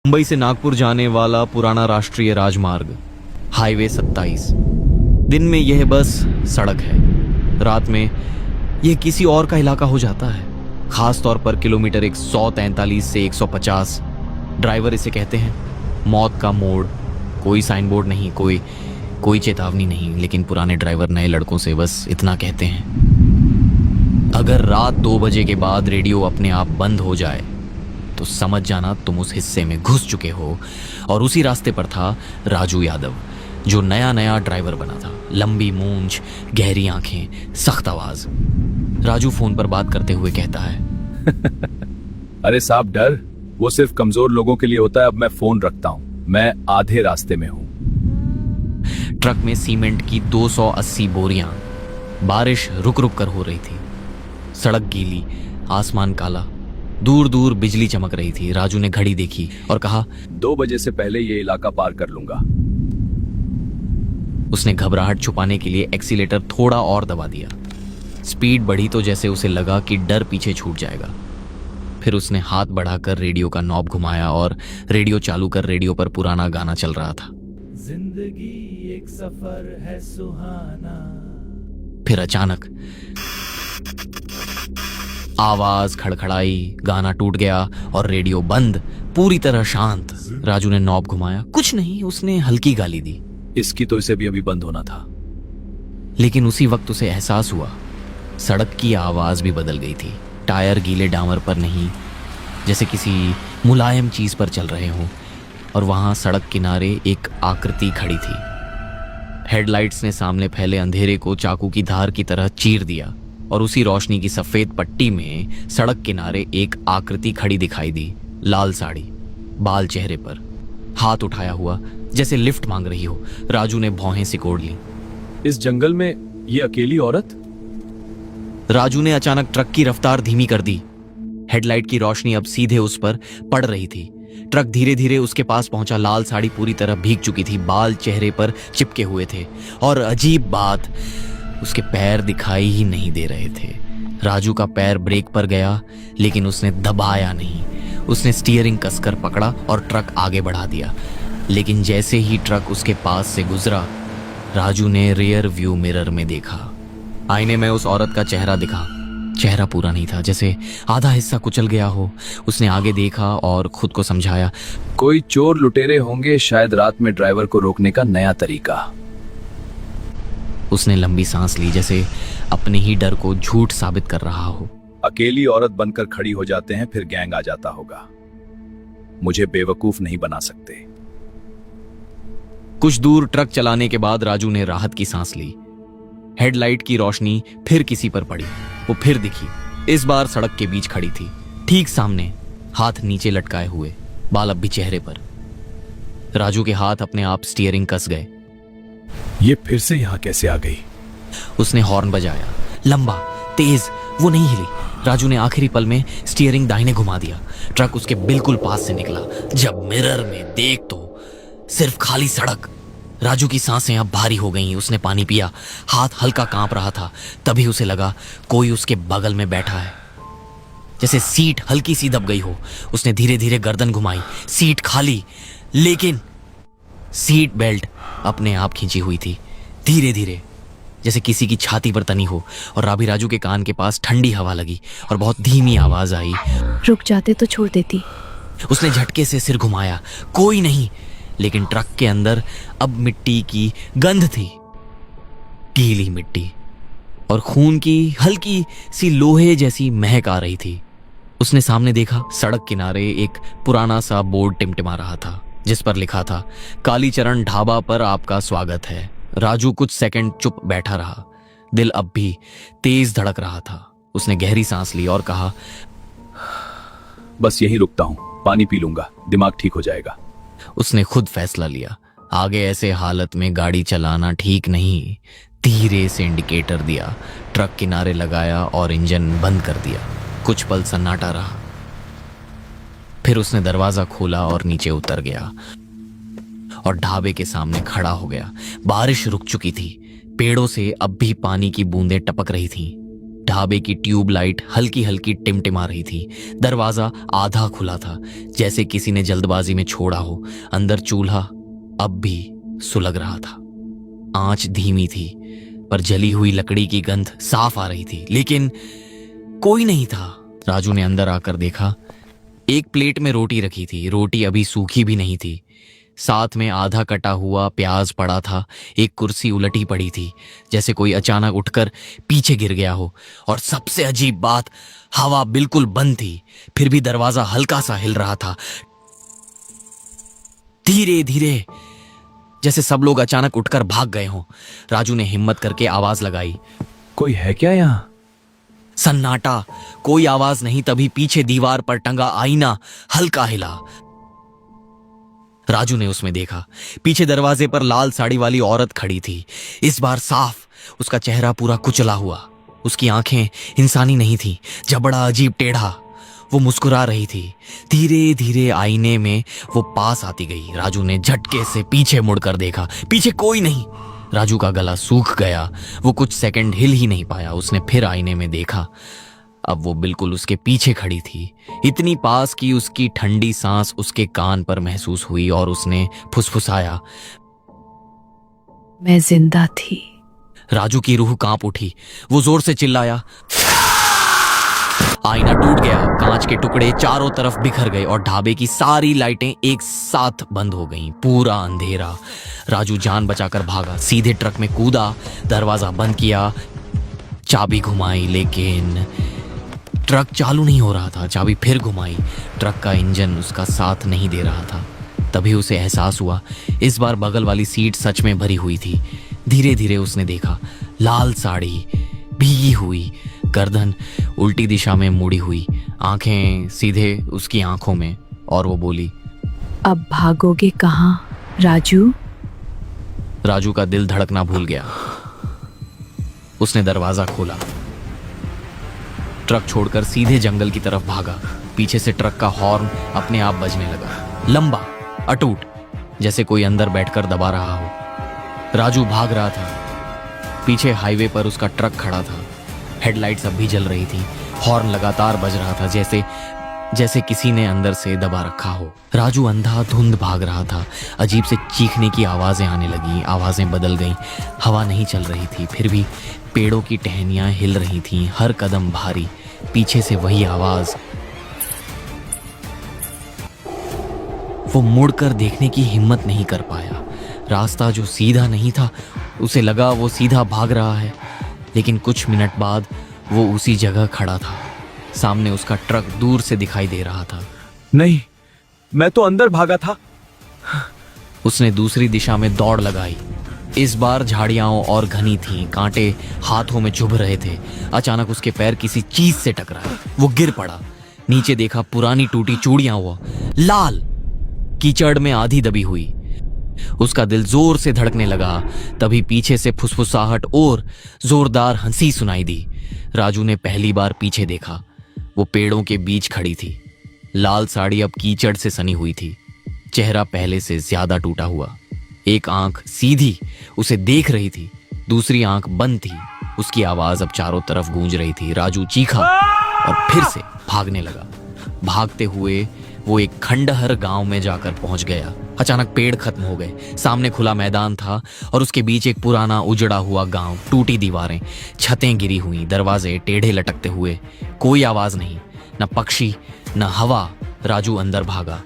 मुंबई से नागपुर जाने वाला पुराना राष्ट्रीय राजमार्ग हाईवे 27। दिन में यह बस सड़क है, रात में यह किसी और का इलाका हो जाता है, खास तौर पर किलोमीटर 143 से 150। ड्राइवर इसे कहते हैं मौत का मोड़। कोई साइन बोर्ड नहीं, कोई चेतावनी नहीं, लेकिन पुराने ड्राइवर नए लड़कों से बस इतना कहते हैं। अगर रात 2 बजे के बाद रेडियो अपने आप बंद हो जाए तो समझ जाना तुम उस हिस्से में घुस चुके हो। और उसी रास्ते पर था राजू यादव, जो नया नया ड्राइवर बना था। लंबी मूंछ, गहरी आंखें, सख्त आवाज। राजू फोन पर बात करते हुए कहता है अरे साहब, डर वो सिर्फ कमजोर लोगों के लिए होता है। अब मैं फोन रखता हूं, मैं आधे रास्ते में हूं। ट्रक में सीमेंट की 280 बोरियां। बारिश रुक रुक कर हो रही थी, सड़क गीली, आसमान काला, दूर दूर बिजली चमक रही थी। राजू ने घड़ी देखी और कहा 2 बजे से पहले ये इलाका पार कर लूंगा। उसने घबराहट छुपाने के लिए एक्सीलेटर थोड़ा और दबा दिया। स्पीड बढ़ी तो जैसे उसे लगा कि डर पीछे छूट जाएगा। फिर उसने हाथ बढ़ाकर रेडियो का नॉब घुमाया और रेडियो चालू कर रेडियो पर पुराना गाना चल रहा था। जिंदगी एक सफर है सुहाना। फिर अचानक आवाज खड़खड़ाई, गाना टूट गया और रेडियो बंद, पूरी तरह शांत। राजू ने नॉब घुमाया, कुछ नहीं। उसने हल्की गाली दी, इसकी तो इसे भी अभी बंद होना था। लेकिन उसी वक्त उसे एहसास हुआ सड़क की आवाज भी बदल गई थी। टायर गीले डामर पर नहीं, जैसे किसी मुलायम चीज पर चल रहे हों। और वहां सड़क किनारे एक आकृति खड़ी थी। हेडलाइट्स ने सामने फैले अंधेरे को चाकू की धार की तरह चीर दिया और उसी रोशनी की सफेद पट्टी में सड़क किनारे एक आकृति खड़ी दिखाई दी। लाल साड़ी, बाल चेहरे पर, हाथ उठाया हुआ जैसे लिफ्ट मांग रही हो। राजू ने भौहें सिकोड़ ली। इस जंगल में ये अकेली औरत? राजू ने अचानक ट्रक की रफ्तार धीमी कर दी। हेडलाइट की रोशनी अब सीधे उस पर पड़ रही थी। ट्रक धीरे धीरे उसके पास पहुंचा। लाल साड़ी पूरी तरह भीग चुकी थी, बाल चेहरे पर चिपके हुए थे और अजीब बात, उसके पैर दिखाई ही नहीं दे रहे थे। राजू का पैर ब्रेक पर गया, लेकिन उसने दबाया नहीं। उसने स्टीयरिंग कसकर पकड़ा और ट्रक आगे बढ़ा दिया। लेकिन जैसे ही ट्रक उसके पास से गुजरा, राजू ने रियर व्यू मिरर में देखा। आईने में उस औरत का चेहरा दिखा। चेहरा पूरा नहीं था, जैसे आधा हिस्सा कुचल गया हो। उसने आगे देखा और खुद को समझाया, कोई चोर लुटेरे होंगे, शायद रात में ड्राइवर को रोकने का नया तरीका। उसने लंबी सांस ली, जैसे अपने ही डर को झूठ साबित कर रहा हो। अकेली औरत बनकर खड़ी हो जाते हैं, फिर गैंग आ जाता होगा। मुझे बेवकूफ नहीं बना सकते। कुछ दूर ट्रक चलाने के बाद राजू ने राहत की सांस ली। हेडलाइट की रोशनी फिर किसी पर पड़ी। वो फिर दिखी। इस बार सड़क के बीच खड़ी थी, ठीक सामने, हाथ नीचे लटकाए हुए, बाल अब भी चेहरे पर। राजू के हाथ अपने आप स्टीयरिंग कस गए। ये फिर से यहां कैसे आ गई? उसने हॉर्न बजाया, लंबा, तेज। वो नहीं हिली। राजू ने आखिरी पल में स्टीयरिंग दाहिने घुमा दिया। ट्रक उसके बिल्कुल पास से निकला। जब मिरर में देख तो सिर्फ खाली सड़क। राजू की सांसें अब भारी हो गईं। उसने पानी पिया, हाथ हल्का कांप रहा था। तभी उसे लगा कोई उसके बगल में बैठा है, जैसे सीट हल्की सी दब गई हो। उसने धीरे धीरे गर्दन घुमाई, सीट खाली, लेकिन सीट बेल्ट अपने आप खींची हुई थी, धीरे धीरे, जैसे किसी की छाती पर तनी हो। और अभी राजू के कान के पास ठंडी हवा लगी और बहुत धीमी आवाज आई, रुक जाते तो छोड़ देती। उसने झटके से सिर घुमाया, कोई नहीं। लेकिन ट्रक के अंदर अब मिट्टी की गंध थी, गीली मिट्टी, और खून की हल्की सी लोहे जैसी महक आ रही थी। उसने सामने देखा, सड़क किनारे एक पुराना सा बोर्ड टिमटिमा रहा था, जिस पर लिखा था, कालीचरण ढाबा पर आपका स्वागत है। राजू कुछ सेकंड चुप बैठा रहा। दिल अब भी तेज धड़क रहा था। उसने गहरी सांस ली और कहा, बस यहीं रुकता हूं, पानी पी लूंगा, दिमाग ठीक हो जाएगा। उसने खुद फैसला लिया, आगे ऐसे हालत में गाड़ी चलाना ठीक नहीं। धीरे से इंडिकेटर दिया, ट्रक किनारे लगाया और इंजन बंद कर दिया। कुछ पल सन्नाटा रहा। फिर उसने दरवाजा खोला और नीचे उतर गया और ढाबे के सामने खड़ा हो गया। बारिश रुक चुकी थी, पेड़ों से अब भी पानी की बूंदें टपक रही थीं। ढाबे की ट्यूबलाइट हल्की हल्की टिमटिमा रही थी। दरवाजा आधा खुला था, जैसे किसी ने जल्दबाजी में छोड़ा हो। अंदर चूल्हा अब भी सुलग रहा था। आंच धीमी थी, पर जली हुई लकड़ी की गंध साफ आ रही थी, लेकिन कोई नहीं था। राजू ने अंदर आकर देखा, एक प्लेट में रोटी रखी थी। रोटी अभी सूखी भी नहीं थी, साथ में आधा कटा हुआ प्याज पड़ा था। एक कुर्सी उलटी पड़ी थी, जैसे कोई अचानक उठकर पीछे गिर गया हो। और सबसे अजीब बात, हवा बिल्कुल बंद थी, फिर भी दरवाजा हल्का सा हिल रहा था, धीरे धीरे, जैसे सब लोग अचानक उठकर भाग गए हों। राजू ने हिम्मत करके आवाज लगाई, कोई है क्या यहाँ? सन्नाटा, कोई आवाज नहीं। तभी पीछे दीवार पर टंगा आईना हल्का हिला। राजू ने उसमें देखा, पीछे दरवाजे पर लाल साड़ी वाली औरत खड़ी थी, इस बार साफ। उसका चेहरा पूरा कुचला हुआ, उसकी आंखें इंसानी नहीं थी, जबड़ा अजीब टेढ़ा। वो मुस्कुरा रही थी। धीरे धीरे आईने में वो पास आती गई। राजू ने झटके से पीछे मुड़कर देखा, पीछे कोई नहीं। राजू का गला सूख गया, वो कुछ सेकंड हिल ही नहीं पाया। उसने फिर आईने में देखा, अब वो बिल्कुल उसके पीछे खड़ी थी, इतनी पास कि उसकी ठंडी सांस उसके कान पर महसूस हुई। और उसने फुसफुसाया, मैं जिंदा थी। राजू की रूह कांप उठी। वो जोर से चिल्लाया, आईना टूट गया, कांच के टुकड़े चारों तरफ बिखर गए और ढाबे की सारी लाइटें एक साथ बंद हो गईं। पूरा अंधेरा। राजू जान बचाकर भागा, सीधे ट्रक में कूदा, दरवाजा बंद किया, चाबी घुमाई, लेकिन ट्रक चालू नहीं हो रहा था। चाबी फिर घुमाई, ट्रक का इंजन उसका साथ नहीं दे रहा था। तभी उसे एहसास हुआ, इस बार बगल वाली सीट सच में भरी हुई थी। धीरे धीरे उसने देखा, लाल साड़ी, भीगी हुई, गर्दन उल्टी दिशा में मुड़ी हुई, आंखें सीधे उसकी आंखों में। और वो बोली, अब भागोगे कहाँ राजू? राजू का दिल धड़कना भूल गया। उसने दरवाजा खोला, ट्रक छोड़कर सीधे जंगल की तरफ भागा। पीछे से ट्रक का हॉर्न अपने आप बजने लगा, लंबा, अटूट, जैसे कोई अंदर बैठकर दबा रहा हो। राजू भाग रहा था। पीछे हाईवे पर उसका ट्रक खड़ा था, हेडलाइट्स अब भी जल रही थी, हॉर्न लगातार बज रहा था, जैसे किसी ने अंदर से दबा रखा हो। राजू अंधाधुंध भाग रहा था। अजीब से चीखने की आवाजें आने लगी, आवाजें बदल गईं। हवा नहीं चल रही थी, फिर भी पेड़ों की टहनियां हिल रही थीं, हर कदम भारी। पीछे से वही आवाज। वो मुड़कर देखने की हिम्मत नहीं कर पाया। रास्ता जो सीधा नहीं था, उसे लगा वो सीधा भाग रहा है, लेकिन कुछ मिनट बाद वो उसी जगह खड़ा था। सामने उसका ट्रक दूर से दिखाई दे रहा था। नहीं, मैं तो अंदर भागा था। उसने दूसरी दिशा में दौड़ लगाई। इस बार झाड़ियां और घनी थीं, कांटे हाथों में चुभ रहे थे। अचानक उसके पैर किसी चीज से टकराए, वो गिर पड़ा। नीचे देखा, पुरानी टूटी चूड़ियां वो लाल, कीचड़ में आधी दबी हुई। उसका दिल जोर से धड़कने लगा। तभी पीछे से फुसफुसाहट और जोरदार हंसी सुनाई दी। राजू ने पहली बार पीछे देखा। वो पेड़ों के बीच खड़ी थी, लाल साड़ी अब कीचड़ से सनी हुई थी, चेहरा पहले से ज्यादा टूटा हुआ। एक आंख सीधी उसे देख रही थी, दूसरी आंख बंद थी। उसकी आवाज अब चारों तरफ गूंज रही थी। राजू चीखा और फिर से भागने लगा। भागते हुए वो एक खंडहर गांव में जाकर पहुंच गया। अचानक पेड़ खत्म हो गए, सामने खुला मैदान था और उसके बीच एक पुराना उजड़ा हुआ गांव। टूटी दीवारें, छतें गिरी हुई, दरवाजे टेढ़े लटकते हुए। कोई आवाज नहीं, न पक्षी न हवा। राजू अंदर भागा,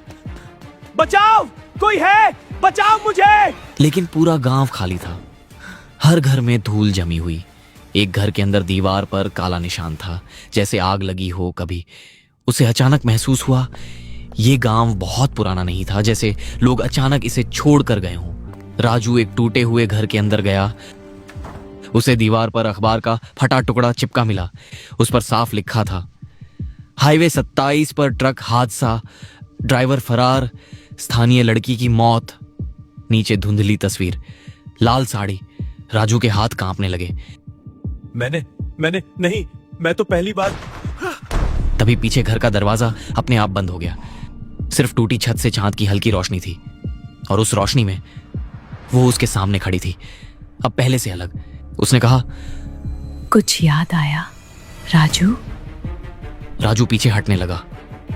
बचाओ, कोई है, बचाओ मुझे। लेकिन पूरा गांव खाली था, हर घर में धूल जमी हुई। एक घर के अंदर दीवार पर काला निशान था, जैसे आग लगी हो कभी। उसे अचानक महसूस हुआ, ये गांव बहुत पुराना नहीं था, जैसे लोग अचानक इसे छोड़ कर गए हों। राजू एक टूटे हुए घर के अंदर गया। उसे दीवार पर अखबार का फटा टुकड़ा चिपका मिला। उस पर साफ लिखा था, हाईवे 27 पर ट्रक हादसा, ड्राइवर फरार, स्थानीय लड़की की मौत। नीचे धुंधली तस्वीर, लाल साड़ी। राजू के हाथ कांपने लगे। मैंने नहीं, मैं तो पहली बार। तभी पीछे घर का दरवाजा अपने आप बंद हो गया। सिर्फ टूटी छत से चांद की हल्की रोशनी थी, और उस रोशनी में वो उसके सामने खड़ी थी, अब पहले से अलग। उसने कहा, कुछ याद आया? राजू राजू पीछे हटने लगा,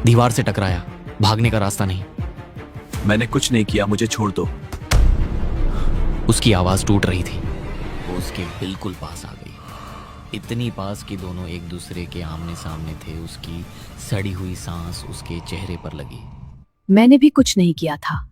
दीवार से टकराया। भागने का रास्ता नहीं। मैंने कुछ नहीं किया, मुझे छोड़ दो। उसकी आवाज टूट रही थी। वो उसके बिल्कुल पास आ गई, इतनी पास कि दोनों एक दूसरे के आमने सामने थे। उसकी सड़ी हुई सांस उसके चेहरे पर लगी। मैंने भी कुछ नहीं किया था।